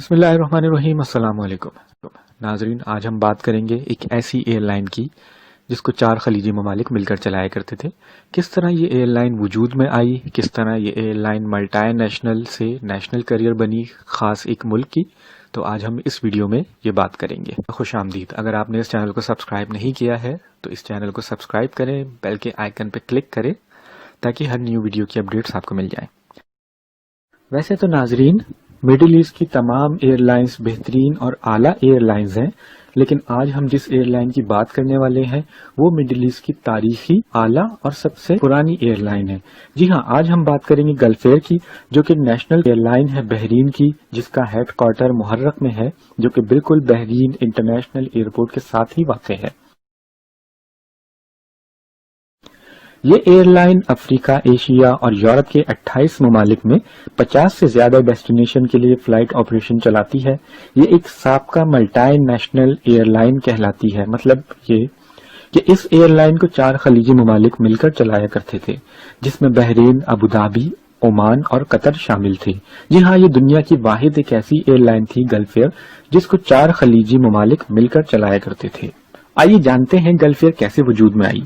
بسم اللہ الرحمن الرحیم۔ السلام علیکم ناظرین، آج ہم بات کریں گے ایک ایسی ایئر لائن کی جس کو 4 خلیجی ممالک مل کر چلایا کرتے تھے۔ کس طرح یہ ایئر لائن وجود میں آئی، کس طرح یہ ایئر لائن ملٹی نیشنل سے نیشنل کیریئر بنی خاص ایک ملک کی، تو آج ہم اس ویڈیو میں یہ بات کریں گے۔ خوش آمدید۔ اگر آپ نے اس چینل کو سبسکرائب نہیں کیا ہے تو اس چینل کو سبسکرائب کریں، بیل کے آئیکن پہ کلک کریں تاکہ ہر نیو ویڈیو کی اپڈیٹس آپ کو مل جائیں۔ ویسے تو ناظرین، مڈل ایسٹ کی تمام ایئر لائنز بہترین اور اعلیٰ ایئر لائنز ہیں، لیکن آج ہم جس ایئر لائن کی بات کرنے والے ہیں وہ مڈل ایسٹ کی تاریخی اعلیٰ اور سب سے پرانی ایئر لائن ہے۔ جی ہاں، آج ہم بات کریں گے گلف ایئر کی، جو کہ نیشنل ایئر لائن ہے بحرین کی، جس کا ہیڈ کوارٹر محرق میں ہے، جو کہ بالکل بحرین انٹرنیشنل ایئرپورٹ کے ساتھ ہی واقع ہے۔ یہ ایئر لائن افریقہ، ایشیا اور یورپ کے 28 ممالک میں 50 سے زیادہ ڈیسٹینیشن کے لیے فلائٹ آپریشن چلاتی ہے۔ یہ ایک سابقہ ملٹی نیشنل ایئر لائن کہلاتی ہے، مطلب یہ کہ اس ایئر لائن کو 4 خلیجی ممالک مل کر چلایا کرتے تھے، جس میں بحرین، ابوظہبی، عمان اور قطر شامل تھے۔ جی ہاں، یہ دنیا کی واحد ایک ایسی ایئر لائن تھی گلف ایئر جس کو 4 خلیجی ممالک مل کر چلایا کرتے تھے۔ آئیے جانتے ہیں گلف ایئر کیسے وجود میں آئی۔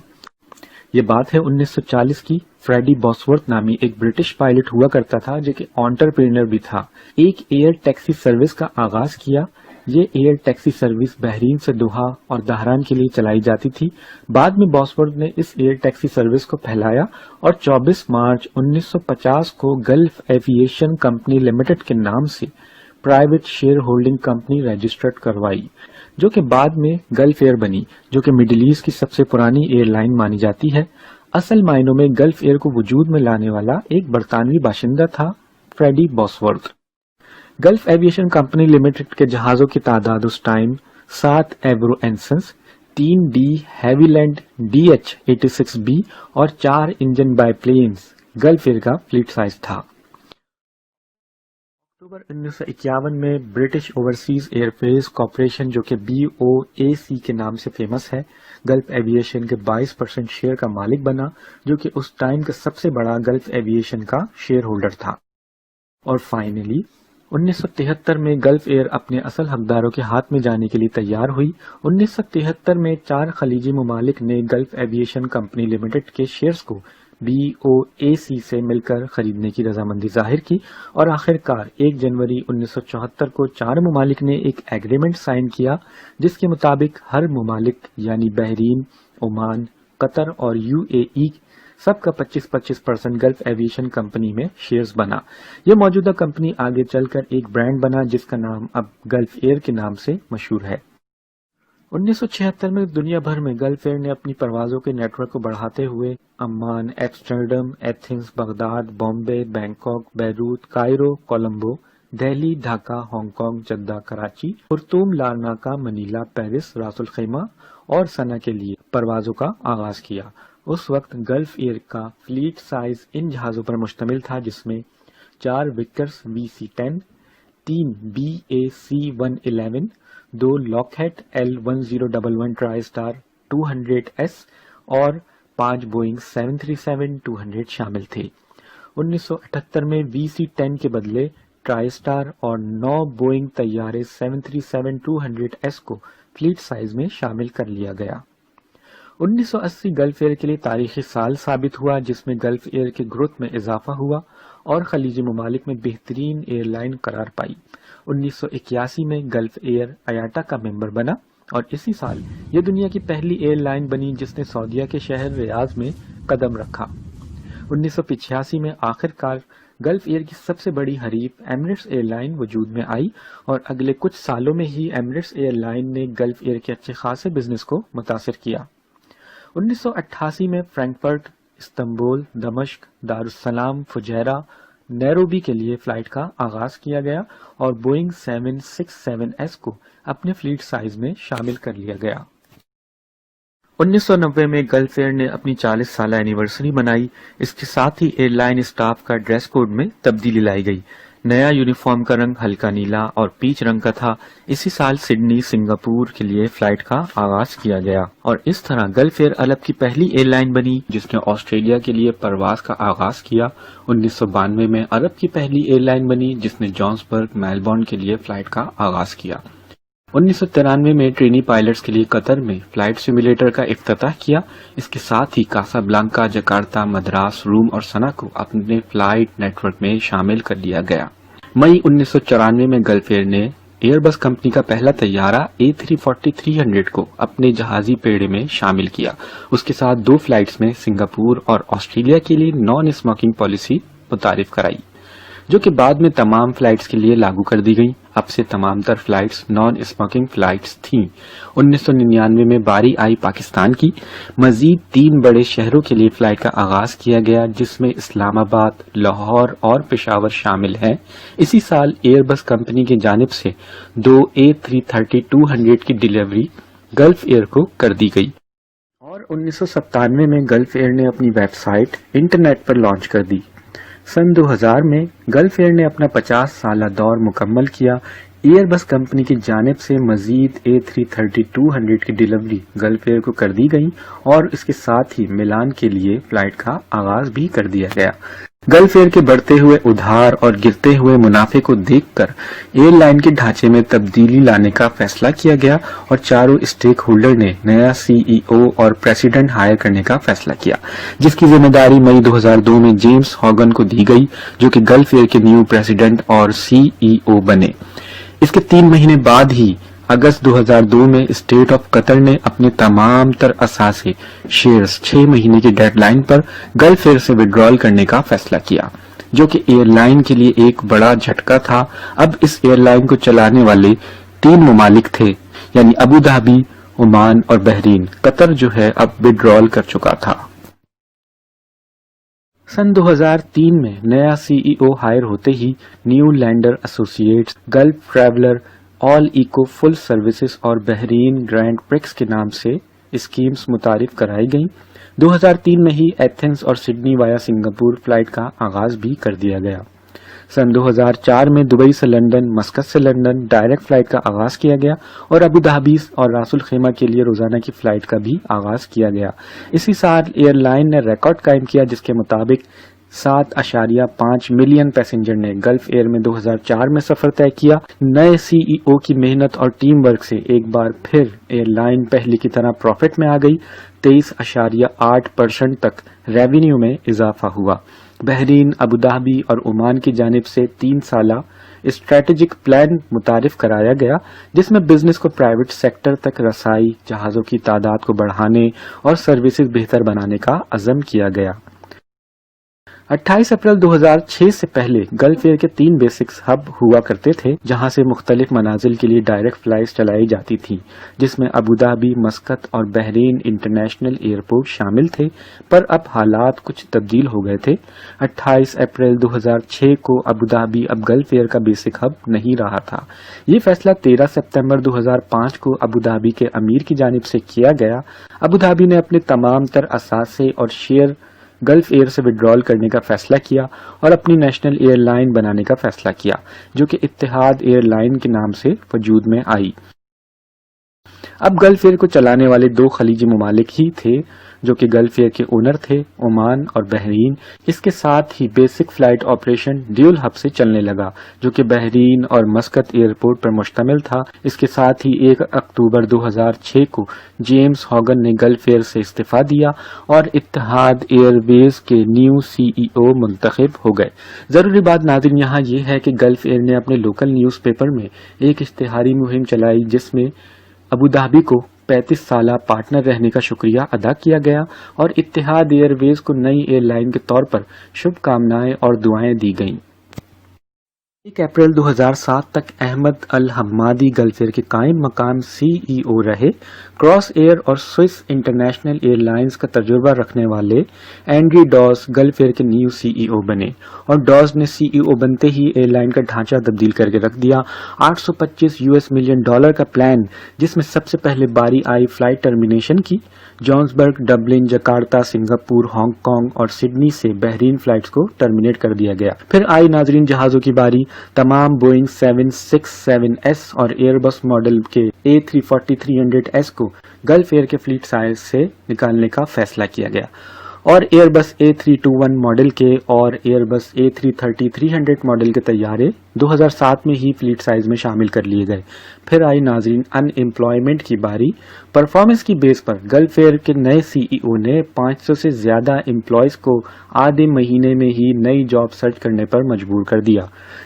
یہ بات ہے 1940 کی۔ فریڈی بوسورتھ نامی ایک برٹش پائلٹ ہوا کرتا تھا جو کہ انٹرپرینر بھی تھا۔ ایک ایئر ٹیکسی سروس کا آغاز کیا۔ یہ ایئر ٹیکسی سروس بحرین سے دوحہ اور دہران کے لیے چلائی جاتی تھی۔ بعد میں بوسورتھ نے اس ایئر ٹیکسی سروس کو پھیلایا اور 24 مارچ 1950 کو گلف ایوییشن کمپنی لمیٹڈ کے نام سے private share holding company registered کروائی، جو کہ بعد میں گلف ایئر بنی، جو کہ مڈل ایسٹ کی سب سے پرانی ایئر لائن مانی جاتی ہے۔ اصل معنوں میں گلف ایئر کو وجود میں لانے والا ایک برطانوی باشندہ تھا، Freddie Bosworth. Gulf aviation company limited کے جہازوں کی تعداد اس time 7 Avro Ansons, 3 de Havilland DH-86B اور 4 engine biplanes Gulf Air کا فلیٹ سائز تھا۔ اکتوبر 1951 میں British overseas airways corporation, جو کہ BOAC کے نام سے فیمس ہے، گلف ایوییشن کے 22% شیئر کا مالک بنا، جو کہ اس ٹائم کا سب سے بڑا گلف ایوییشن کا شیئر ہولڈر تھا۔ اور فائنلی 1973 میں گلف ایئر اپنے اصل حقداروں کے ہاتھ میں جانے کے لیے تیار ہوئی۔ 1973 میں 4 خلیجی ممالک نے گلف ایوییشن کمپنی لمیٹڈ کے شیئرز کو BOAC سے مل کر خریدنے کی رضامندی ظاہر کی، اور آخر کار 1 جنوری 1974 کو 4 ممالک نے ایک ایگریمنٹ سائن کیا، جس کے مطابق ہر ممالک یعنی بحرین، عمان، قطر اور UAE سب کا 25% گلف ایوییشن کمپنی میں شیئرز بنا۔ یہ موجودہ کمپنی آگے چل کر ایک برانڈ بنا جس کا نام اب گلف ایئر کے نام سے مشہور ہے۔ 1976 میں دنیا بھر میں گلف ایئر نے اپنی پروازوں کے نیٹ ورک کو بڑھاتے ہوئے Amman, Amsterdam, Athens, Baghdad, Bombay, Bangkok, Beirut, Cairo, Colombo, Delhi, Dhaka, Hong Kong, Jeddah, Karachi, Khartoum, Larnaca, Manila, Paris, Ras al Khaimah اور سنا کے لیے پروازوں کا آغاز کیا۔ اس وقت گلف ایئر کا فلیٹ سائز ان جہازوں پر مشتمل تھا، جس میں 4 وکرس VC-10، 3 BAC-111، 2 لاکہیڈ L1011 try star 200S اور 5 بوئنگ 737-200 شامل تھے۔ 1978 میں VC-10 کے بدلے ٹرائی اسٹار اور 9 بوئنگ طیارے 737-200S کو فلیٹ سائز میں شامل کر لیا گیا۔ 1980 گلف ایئر کے لیے تاریخی سال ثابت ہوا، جس میں گلف ایئر کے گروتھ میں اضافہ ہوا اور خلیجی ممالک میں بہترین ایئر لائن قرار پائی۔ 1981 میں گلف ایئر IATA کا ممبر بنا، اور اسی سال یہ دنیا کی پہلی ایئر لائن بنی جس نے سعودیہ کے شہر ریاض میں قدم رکھا۔ 1985 میں آخر کار گلف ایئر کی سب سے بڑی حریف ایمریٹس ایئر لائن وجود میں آئی، اور اگلے کچھ سالوں میں ہی ایمریٹس ایئر لائن نے گلف ایئر کے اچھے خاصے بزنس کو متاثر کیا۔ 1988 میں فرینکفرٹ، استنبول، دمشق، دارالسلام، فجیرہ، نیروبی کے لیے فلائٹ کا آغاز کیا گیا، اور بوئنگ 767S کو اپنے فلیٹ سائز میں شامل کر لیا گیا۔ 1990 میں گلف ایئر نے اپنی 40 سالہ اینیورسری منائی۔ اس کے ساتھ ہی ایئر لائن اسٹاف کا ڈریس کوڈ میں تبدیلی لائی گئی۔ نیا یونیفارم کا رنگ ہلکا نیلا اور پیچ رنگ کا تھا۔ اسی سال سڈنی سنگاپور کے لیے فلائٹ کا آغاز کیا گیا اور اس طرح گلف ایئر عرب کی پہلی ایئر لائن بنی جس نے آسٹریلیا کے لیے پرواز کا آغاز کیا۔ 1992 میں عرب کی پہلی ایئر لائن بنی جس نے جونسبرگ میلبورن کے لیے فلائٹ کا آغاز کیا۔ 1993 میں ٹرینی پائلٹس کے لیے قطر میں فلائٹ سیمولیٹر کا افتتاح کیا۔ اس کے ساتھ ہی کاسا بلانکا، جکارتا، مدراس، روم اور سنا کو اپنے فلائٹ نیٹ ورک میں شامل کر لیا گیا۔ مئی 1994 میں گلف ایئر نے ایئر بس کمپنی کا پہلا طیارہ A340-300 کو اپنے جہازی بیڑے میں شامل کیا۔ اس کے ساتھ 2 فلائٹس میں سنگاپور اور آسٹریلیا کے لیے نان اسموکنگ پالیسی متعارف کرائی، جو کہ بعد میں تمام فلائٹس کے لیے لاگو کر دی گئی۔ اب سے تمام تر فلائٹس نان اسموکنگ فلائٹس تھیں۔ 1999 میں باری آئی پاکستان کی۔ مزید 3 بڑے شہروں کے لیے فلائٹ کا آغاز کیا گیا جس میں اسلام آباد، لاہور اور پشاور شامل ہیں۔ اسی سال ایئر بس کمپنی کی جانب سے 2 A330-200 کی ڈیلیوری گلف ایئر کو کر دی گئی اور 1997 میں گلف ایئر نے اپنی ویب سائٹ انٹرنیٹ پر لانچ کر دی۔ سن 2000 میں گلف ایئر نے اپنا 50 سالہ دور مکمل کیا۔ ایئر بس کمپنی کی جانب سے مزید A330-200 کی ڈیلیوری گلف ایئر کو کر دی گئی اور اس کے ساتھ ہی ملان کے لیے فلائٹ کا آغاز بھی کر دیا گیا۔ گلف ایئر کے بڑھتے ہوئے ادھار اور گرتے ہوئے منافع کو دیکھ کر ایئر لائن کے ڈھانچے میں تبدیلی لانے کا فیصلہ کیا گیا اور چاروں اسٹیک ہولڈر نے نیا CEO اور پریزیڈنٹ ہائر کرنے کا فیصلہ کیا، جس کی ذمہ داری مئی 2002 میں جیمز ہاگن کو دی گئی، جو کہ گلف ایئر کے نیو پریزیڈنٹ اور CEO بنے۔ اس کے 3 مہینے بعد ہی اگست 2002 میں اسٹیٹ آف قطر نے اپنے تمام تر اثاثے شیئرز 6 مہینے کی ڈیڈ لائن پر گلف ایئر سے وڈرال کرنے کا فیصلہ کیا، جو کہ ایئر لائن کے لیے ایک بڑا جھٹکا تھا۔ اب اس ایئر لائن کو چلانے والے 3 ممالک تھے، یعنی ابوظہبی، عمان اور بحرین۔ قطر جو ہے اب وڈرال کر چکا تھا۔ سن 2003 میں نیا CEO ہائر ہوتے ہی new lander associates, Gulf traveller, all eco full services اور بحرین گرینڈ پرکس کے نام سے اسکیمز متعارف کرائی گئیں۔ 2003 میں ہی ایتھنز اور سڈنی وایا سنگاپور فلائٹ کا آغاز بھی کر دیا گیا۔ سن 2004 میں دبئی سے لندن، مسقط سے لندن ڈائریکٹ فلائٹ کا آغاز کیا گیا اور ابوظہبی اور راس الخیمہ کے لیے روزانہ کی فلائٹ کا بھی آغاز کیا گیا۔ اسی سال ایئر لائن نے ریکارڈ قائم کیا جس کے مطابق 7.5 ملین پیسنجر نے گلف ایئر میں 2004 میں سفر طے کیا۔ نئے CEO کی محنت اور ٹیم ورک سے ایک بار پھر ایئر لائن پہلے کی طرح پروفٹ میں آ گئی۔ 23.8% تک ریونیو میں اضافہ ہوا۔ بحرین، ابوظہبی اور عمان کی جانب سے 3 سالہ اسٹریٹجک پلان متعارف کرایا گیا جس میں بزنس کو پرائیویٹ سیکٹر تک رسائی، جہازوں کی تعداد کو بڑھانے اور سروسز بہتر بنانے کا عزم کیا گیا۔ 28 اپریل 2006 سے پہلے گلف ایئر کے 3 بیسکس ہب ہوا کرتے تھے جہاں سے مختلف منازل کے لیے ڈائریکٹ فلائٹس چلائی جاتی تھیں، جس میں ابوظہبی، مسقط اور بحرین انٹرنیشنل ایئرپورٹ شامل تھے، پر اب حالات کچھ تبدیل ہو گئے تھے۔ 28 اپریل 2006 کو ابوظہبی اب گلف ایئر کا بیسک ہب نہیں رہا تھا۔ یہ فیصلہ 13 ستمبر 2005 کو ابوظہبی کے امیر کی جانب سے کیا گیا۔ ابوظہبی نے اپنے تمام تر اثاثے اور شیئر گلف ایئر سے وڈرال کرنے کا فیصلہ کیا اور اپنی نیشنل ایئر لائن بنانے کا فیصلہ کیا، جو کہ اتحاد ایئر لائن کے نام سے وجود میں آئی۔ اب گلف ایئر کو چلانے والے 2 خلیجی ممالک ہی تھے جو کہ گلف ایئر کے اونر تھے، عمان اور بحرین۔ اس کے ساتھ ہی basic flight operation dual hub سے چلنے لگا جو کہ بحرین اور مسقط ایئرپورٹ پر مشتمل تھا۔ اس کے ساتھ ہی 1 اکتوبر 2006 کو جیمز ہاگن نے گلف ایئر سے استعفیٰ دیا اور اتحاد ایئر ویز کے نیو CEO منتخب ہو گئے۔ ضروری بات ناظرین یہاں یہ ہے کہ گلف ایئر نے اپنے لوکل نیوز پیپر میں ایک اشتہاری مہم چلائی جس میں ابوظہبی کو 35 سالہ پارٹنر رہنے کا شکریہ ادا کیا گیا اور اتحاد ایئر ویز کو نئی ایئر لائن کے طور پر شبھ کامنائیں اور دعائیں دی گئیں۔ 1 اپریل 2007 تک احمد الحمادی گلف ایئر کے قائم مقام CEO رہے۔ کراس ایئر اور سوئس انٹرنیشنل ایئر لائنز کا تجربہ رکھنے والے اینڈری ڈاز گلف ایئر کے نیو CEO بنے اور ڈاز نے CEO بنتے ہی ایئر لائن کا ڈھانچہ تبدیل کر کے رکھ دیا۔ $825 ملین کا پلان جس میں سب سے پہلے باری آئی فلائٹ ٹرمینیشن کی، Johannesburg, Dublin, Jakarta, Singapore, Hong Kong اور سڈنی سے بحرین فلائٹس کو ٹرمینیٹ کر دیا گیا۔ پھر آئی ناظرین جہازوں کی باری۔ تمام بوئنگ 767S اور ایئر بس ماڈل کے A340-300S کو گلف ایئر کے فلیٹ سائز سے نکالنے کا فیصلہ کیا گیا اور ایئر بس A321 ماڈل کے اور ایئر بس A330-300 ماڈل کے طیارے 2007 میں ہی فلیٹ سائز میں شامل کر لیے گئے۔ پھر آئی ناظرین ان امپلائمنٹ کی باری۔ پرفارمنس کی بیس پر گلف ایئر کے نئے CEO نے 500 سے زیادہ امپلائیز کو آدھے مہینے میں ہی نئی جاب سرچ کرنے پر مجبور کر دیا،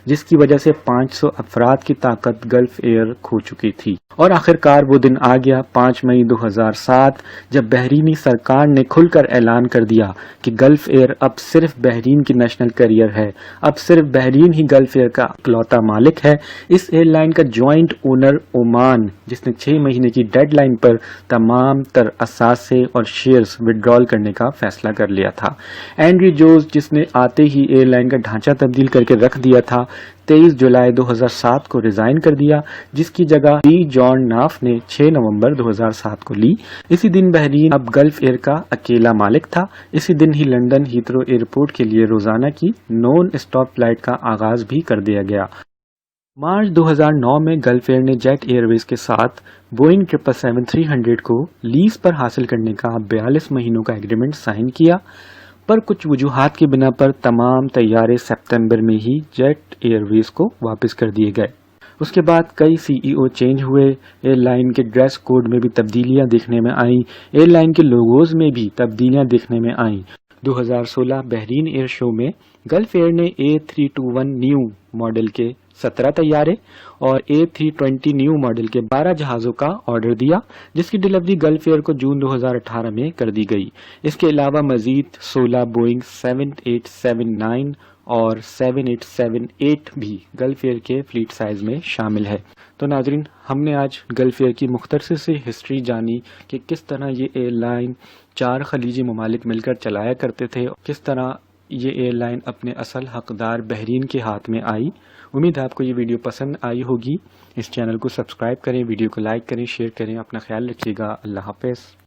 جس کی وجہ سے 500 افراد کی طاقت گلف ایئر کھو چکی تھی۔ اور آخرکار وہ دن آ گیا 5 مئی 2007 جب بحرینی سرکار نے کھل کر اعلان کر دیا کہ گلف ایئر اب صرف بحرین کی نیشنل کیریئر ہے، اب صرف بحرین ہی گلف ایئر کا اکلوتا مالک ہے۔ اس ایئر لائن کا جوائنٹ اونر عمان، جس نے 6 مہینے کی ڈیڈ لائن پر تمام تر اثاثے اور شیئرز وڈرال کرنے کا فیصلہ کر لیا تھا۔ اینڈری جوز، جس نے آتے ہی ایئر لائن کا ڈھانچہ تبدیل کر کے رکھ دیا تھا، 23 جولائی 2007 کو ریزائن کر دیا، جس کی جگہ جان ناف نے 6 نومبر 2007 کو لی۔ اسی دن بحرین اب گلف ایئر کا اکیلا مالک تھا۔ اسی دن ہی لندن ہیتھرو ایئرپورٹ کے لیے روزانہ کی نان اسٹاپ فلائٹ کا آغاز بھی کر دیا گیا۔ مارچ 2009 میں گلف ایئر نے جیٹ ایئر ویز کے ساتھ بوئنگ 777-300 کو لیز پر حاصل کرنے کا 42 مہینوں کا ایگریمنٹ سائن کیا، پر کچھ وجوہات کی بنا پر تمام طیارے ستمبر میں ہی جیٹ ایئر ویز کو واپس کر دیے گئے۔ اس کے بعد کئی CEO چینج ہوئے، ایئر لائن کے ڈریس کوڈ میں بھی تبدیلیاں دیکھنے میں آئیں، ایئر لائن کے لوگوز میں بھی تبدیلیاں دیکھنے میں آئیں۔ 2016 بحرین ایئر شو میں گلف ایئر نے A321 نیو ماڈل کے 17 طیارے اور A320 نیو ماڈل کے 12 جہازوں کا آرڈر دیا، جس کی ڈیلیوری گلف ایئر کو جون 2018 میں کر دی گئی۔ اس کے علاوہ مزید 16 بوئنگ 7879 اور 7878 بھی گلف ایئر کے فلیٹ سائز میں شامل ہے۔ تو ناظرین، ہم نے آج گلف ایئر کی مختصر سی ہسٹری جانی کہ کس طرح یہ ایئر لائن 4 خلیجی ممالک مل کر چلایا کرتے تھے، کس طرح یہ ایئر لائن اپنے اصل حقدار بحرین کے ہاتھ میں آئی۔ امید ہے آپ کو یہ ویڈیو پسند آئی ہوگی۔ اس چینل کو سبسکرائب کریں، ویڈیو کو لائک کریں، شیئر کریں۔ اپنا خیال رکھیے گا۔ اللہ حافظ۔